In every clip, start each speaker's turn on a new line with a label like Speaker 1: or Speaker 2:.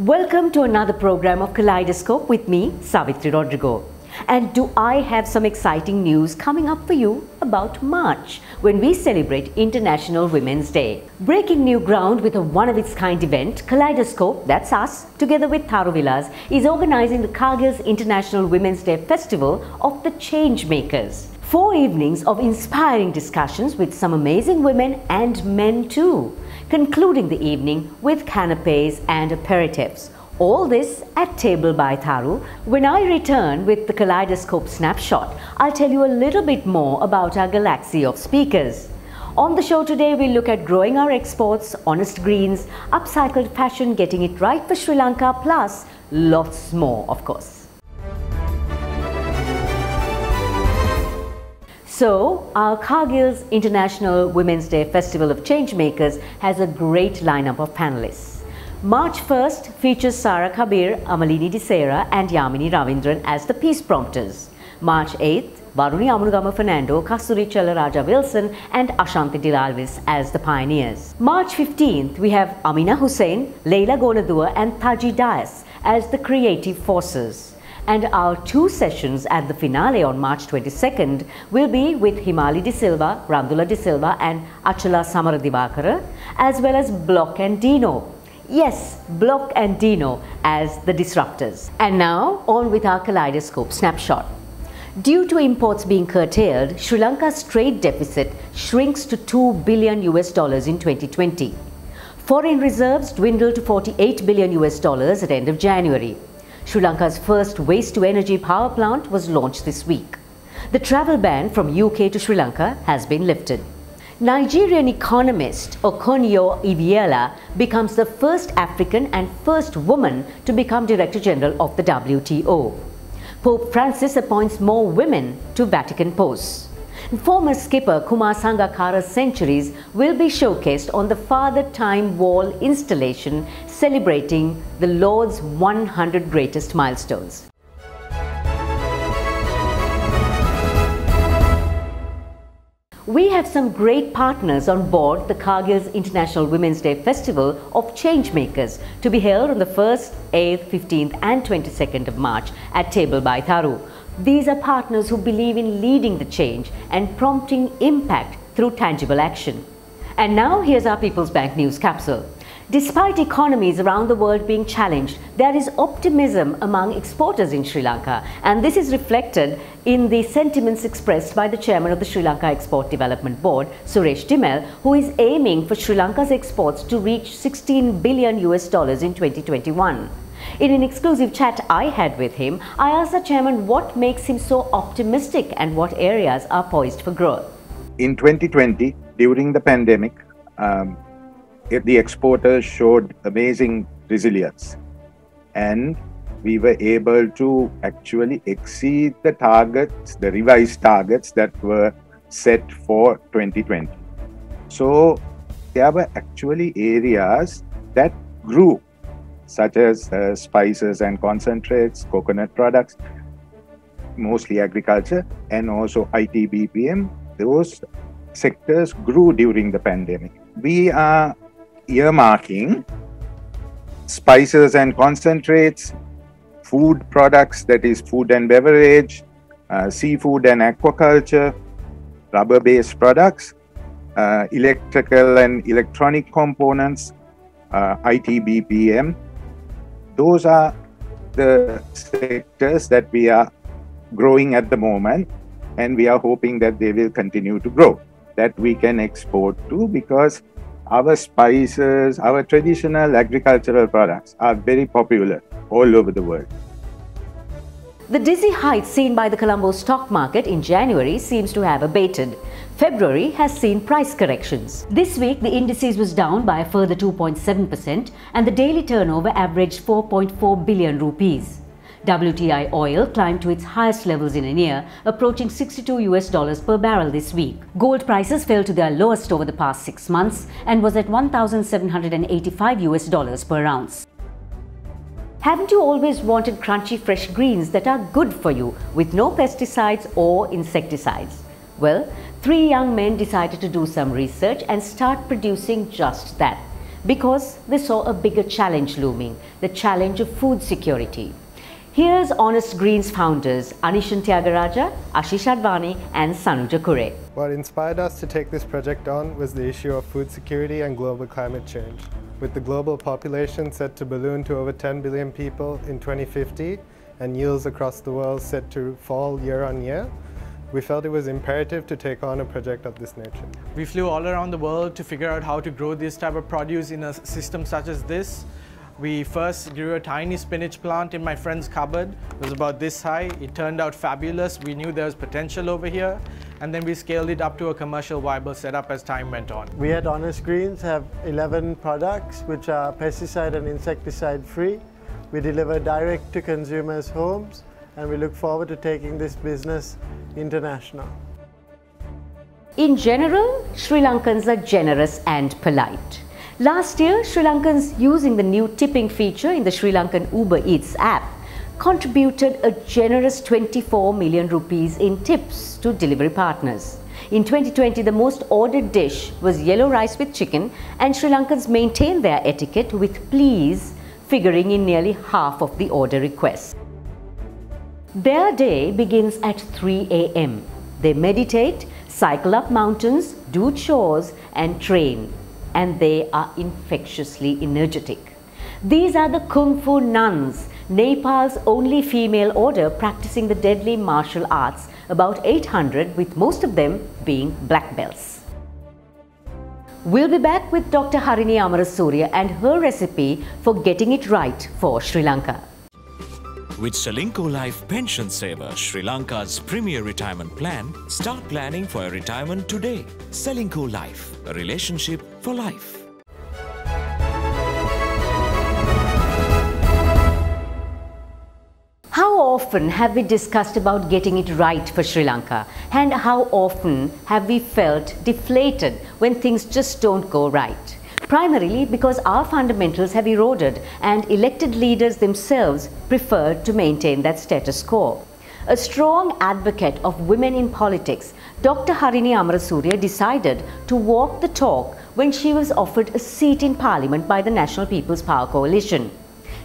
Speaker 1: Welcome to another program of Kaleidoscope with me, Savitri Rodrigo. And do I have some exciting news coming up for you about March, when we celebrate International Women's Day. Breaking new ground with a one-of-its-kind event, Kaleidoscope, that's us, together with Tharu Villas, is organizing the Kargil's International Women's Day Festival of the Changemakers. 4 evenings of inspiring discussions with some amazing women and men too, concluding the evening with canapes and aperitifs. All this at Table by Tharu. When I return with the Kaleidoscope Snapshot, I'll tell you a little bit more about our galaxy of speakers. On the show today, we'll look at growing our exports, honest greens, upcycled fashion, getting it right for Sri Lanka, plus lots more, of course. So, our Kargil's International Women's Day Festival of Changemakers has a great lineup of panelists. March 1st features Sara Kabir, Amalini Disera and Yamini Ravindran as the peace prompters. March 8th, Varuni Amulugama Fernando, Kasturi Chellaraja Wilson and Ashanti Dilalvis as the pioneers. March 15th, we have Amina Hussain, Leila Goladua and Taji Dias as the creative forces. And our 2 sessions at the finale on March 22nd will be with Himali De Silva, Randula De Silva and Achala Samaradivakara, as well as Block and Dino. Yes, Block and Dino as the disruptors. And now, on with our Kaleidoscope Snapshot. Due to imports being curtailed, Sri Lanka's trade deficit shrinks to $2 billion in 2020. Foreign reserves dwindle to $48 billion at end of January. Sri Lanka's first waste-to-energy power plant was launched this week. The travel ban from UK to Sri Lanka has been lifted. Nigerian economist Okonjo Iweala becomes the first African and first woman to become Director General of the WTO. Pope Francis appoints more women to Vatican posts. Former skipper Kumar Sangakkara's centuries will be showcased on the Father Time Wall installation celebrating the Lord's 100 greatest milestones. We have some great partners on board the Kargil's International Women's Day Festival of Changemakers to be held on the 1st, 8th, 15th and 22nd of March at Table by Tharu. These are partners who believe in leading the change and prompting impact through tangible action. And now here's our People's Bank News Capsule. Despite economies around the world being challenged, there is optimism among exporters in Sri Lanka, and this is reflected in the sentiments expressed by the chairman of the Sri Lanka Export Development Board, Suresh Dimel, who is aiming for Sri Lanka's exports to reach $16 billion in 2021. In an exclusive chat I had with him, I asked the chairman what makes him so optimistic and what areas are poised for growth.
Speaker 2: In 2020, during the pandemic, the exporters showed amazing resilience, and we were able to actually exceed the targets, the revised targets that were set for 2020. So there were actually areas that grew, such as spices and concentrates, coconut products, mostly agriculture, and also IT BPM. Those sectors grew during the pandemic. We are earmarking spices and concentrates, food products, that is food and beverage, seafood and aquaculture, rubber-based products, electrical and electronic components, IT BPM. Those are the sectors that we are growing at the moment, and we are hoping that they will continue to grow, that we can export to, because our spices, our traditional agricultural products are very popular all over the world.
Speaker 1: The dizzy heights seen by the Colombo stock market in January seems to have abated. February has seen price corrections. This week, the indices was down by a further 2.7% and the daily turnover averaged 4.4 billion rupees. WTI oil climbed to its highest levels in a year, approaching $62 per barrel this week. Gold prices fell to their lowest over the past 6 months and was at $1,785 per ounce. Haven't you always wanted crunchy fresh greens that are good for you with no pesticides or insecticides? Well, 3 young men decided to do some research and start producing just that. because they saw a bigger challenge looming, the challenge of food security. Here's Honest Greens founders Anishan Tyagaraja, Ashish Advani and Sanuja Kure.
Speaker 3: What inspired us to take this project on was the issue of food security and global climate change. With the global population set to balloon to over 10 billion people in 2050 and yields across the world set to fall year on year, we felt it was imperative to take on a project of this nature.
Speaker 4: We flew all around the world to figure out how to grow this type of produce in a system such as this. We first grew a tiny spinach plant in my friend's cupboard. It was about this high. It turned out fabulous. We knew there was potential over here. And then we scaled it up to a commercial viable setup as time went on.
Speaker 3: We at Honest Greens have 11 products which are pesticide and insecticide free. We deliver direct to consumers' homes, and we look forward to taking this business international.
Speaker 1: In general, Sri Lankans are generous and polite. Last year, Sri Lankans using the new tipping feature in the Sri Lankan Uber Eats app contributed a generous 24 million rupees in tips to delivery partners. In 2020, the most ordered dish was yellow rice with chicken, and Sri Lankans maintained their etiquette with please figuring in nearly half of the order requests. Their day begins at 3 a.m. They meditate, cycle up mountains, do chores and train. And they are infectiously energetic. These are the Kung Fu nuns, Nepal's only female order practicing the deadly martial arts, about 800, with most of them being black belts. We'll be back with Dr. Harini Amarasuriya and her recipe for getting it right for Sri Lanka.
Speaker 5: With Selingco Life Pension Saver, Sri Lanka's premier retirement plan, start planning for your retirement today. Selingco Life, a relationship for life.
Speaker 1: How often have we discussed about getting it right for Sri Lanka? And how often have we felt deflated when things just don't go right? Primarily because our fundamentals have eroded and elected leaders themselves prefer to maintain that status quo. A strong advocate of women in politics, Dr. Harini Amarasuriya decided to walk the talk when she was offered a seat in Parliament by the National People's Power Coalition.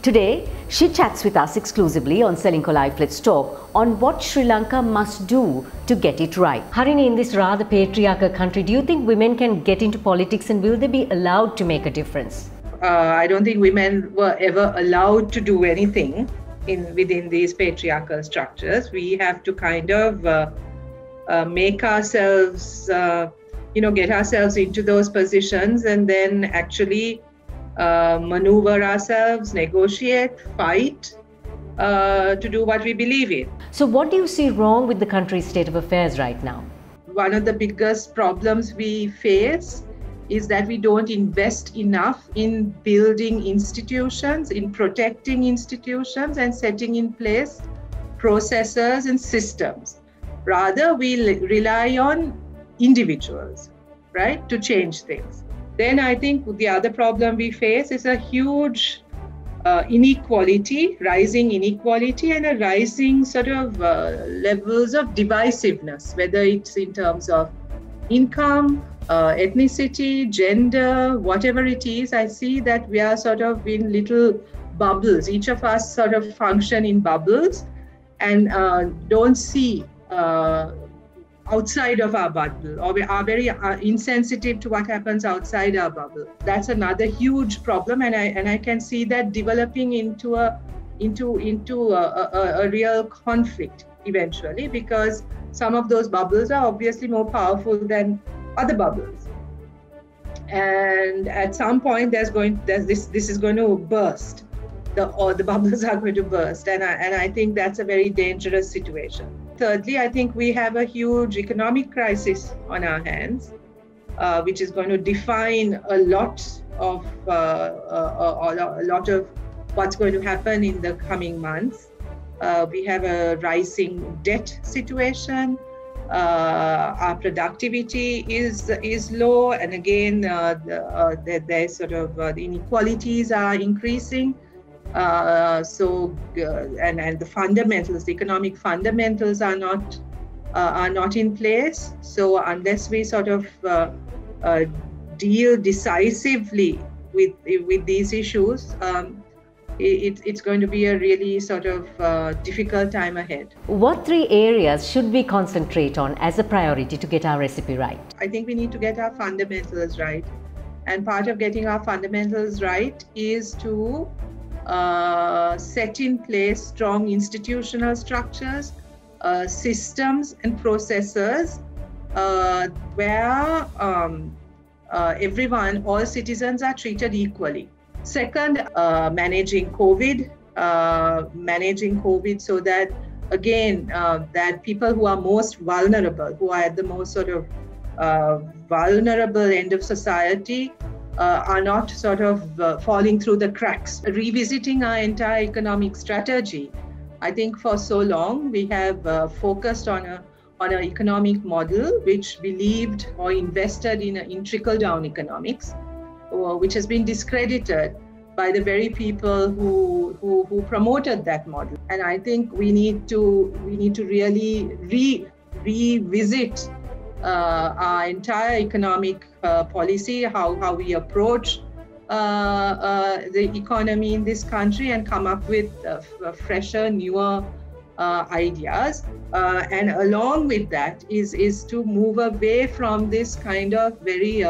Speaker 1: Today, she chats with us exclusively on Selingco Life Let's Talk on what Sri Lanka must do to get it right. Harini, in this rather patriarchal country, do you think women can get into politics and will they be allowed to make a difference?
Speaker 6: I don't think women were ever allowed to do anything within these patriarchal structures. We have to kind of make ourselves, get ourselves into those positions and then actually maneuver ourselves, negotiate, fight to do what we believe in.
Speaker 1: So what do you see wrong with the country's state of affairs right now?
Speaker 6: One of the biggest problems we face is that we don't invest enough in building institutions, in protecting institutions and setting in place processes and systems. Rather, we rely on individuals, right, to change things. Then I think the other problem we face is a huge inequality, rising inequality and a rising sort of levels of divisiveness, whether it's in terms of income, ethnicity, gender, whatever it is. I see that we are sort of in little bubbles. Each of us sort of function in bubbles and don't see outside of our bubble, or we are very insensitive to what happens outside our bubble. That's another huge problem, and I can see that developing into a real conflict eventually, because some of those bubbles are obviously more powerful than other bubbles, and at some point this is going to burst. The bubbles are going to burst, and I think that's a very dangerous situation. Thirdly, I think we have a huge economic crisis on our hands, which is going to define a lot of what's going to happen in the coming months. We have a rising debt situation. Our productivity is low, and again, there's sort of the inequalities are increasing. And the fundamentals, the economic fundamentals are not in place. So unless we sort of deal decisively with these issues, it's going to be a really sort of difficult time ahead.
Speaker 1: What 3 areas should we concentrate on as a priority to get our recipe right?
Speaker 6: I think we need to get our fundamentals right. And part of getting our fundamentals right is to set in place strong institutional structures, systems and processes where everyone, all citizens are treated equally. Second, managing COVID so that, again, that people who are most vulnerable, who are at the most sort of vulnerable end of society, are not sort of falling through the cracks. Revisiting our entire economic strategy. I think for so long we have focused on an economic model which believed or invested in trickle-down economics, which has been discredited by the very people who promoted that model. And I think we need to really revisit our entire economic policy, how we approach the economy in this country, and come up with fresher, newer ideas. And along with that is to move away from this kind of very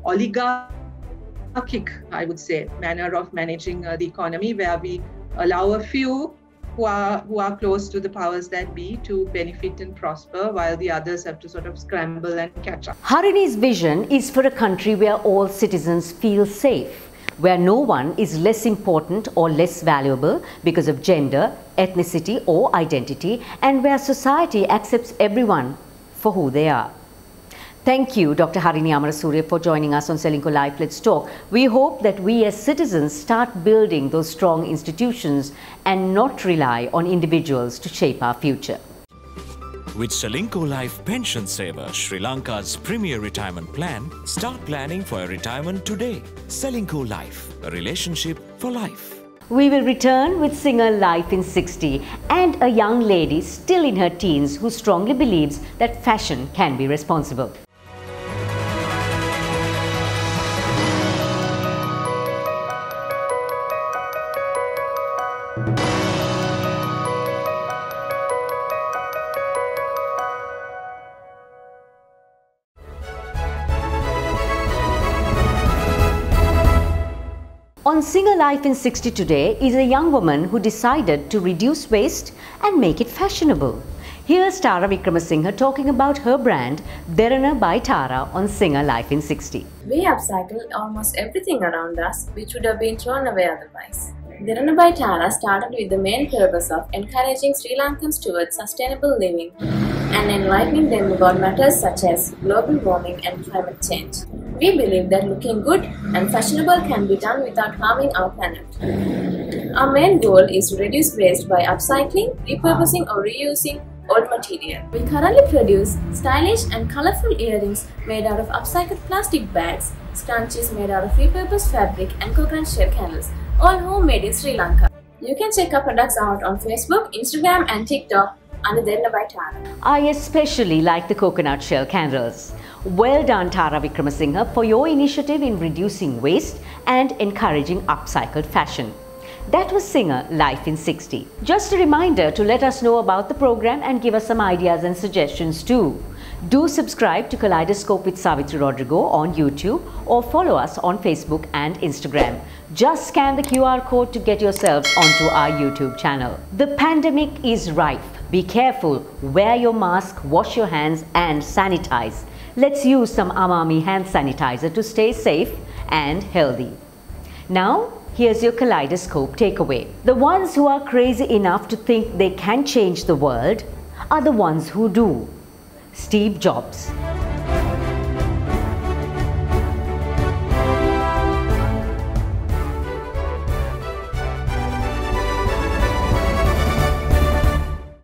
Speaker 6: oligarchic, I would say, manner of managing the economy, where we allow a few who are close to the powers that be to benefit and prosper, while the others have to sort of scramble and catch up.
Speaker 1: Harini's vision is for a country where all citizens feel safe, where no one is less important or less valuable because of gender, ethnicity or identity, and where society accepts everyone for who they are. Thank you, Dr. Harini Amarasuriya, for joining us on Selingco Live Let's Talk. We hope that we as citizens start building those strong institutions and not rely on individuals to shape our future.
Speaker 5: With Selingco Life Pension Saver, Sri Lanka's premier retirement plan, start planning for your retirement today. Selingco Life, a relationship for life.
Speaker 1: We will return with singer Life in 60 and a young lady still in her teens who strongly believes that fashion can be responsible. On Singer Life in 60 today is a young woman who decided to reduce waste and make it fashionable. Here's Tara Wickramasinghe talking about her brand Derana by Tara on Singer Life in 60.
Speaker 7: We upcycle almost everything around us which would have been thrown away otherwise. Derana by Tara started with the main purpose of encouraging Sri Lankans towards sustainable living and enlightening them about matters such as global warming and climate change. We believe that looking good and fashionable can be done without harming our planet. Our main goal is to reduce waste by upcycling, repurposing or reusing old material. We currently produce stylish and colorful earrings made out of upcycled plastic bags, scrunchies made out of repurposed fabric and coconut shell candles, all homemade in Sri Lanka. You can check our products out on Facebook, Instagram and TikTok under Derana by Tara.
Speaker 1: I especially like the coconut shell candles. Well done, Tara Wickramasinghe, for your initiative in reducing waste and encouraging upcycled fashion. That was Singer Life in 60. Just a reminder to let us know about the program and give us some ideas and suggestions too. Do subscribe to Kaleidoscope with Savitri Rodrigo on YouTube or follow us on Facebook and Instagram. Just scan the QR code to get yourselves onto our YouTube channel. The pandemic is rife. Be careful, wear your mask, wash your hands and sanitize. Let's use some Amami hand sanitizer to stay safe and healthy. Now, here's your Kaleidoscope takeaway. The ones who are crazy enough to think they can change the world are the ones who do. Steve Jobs.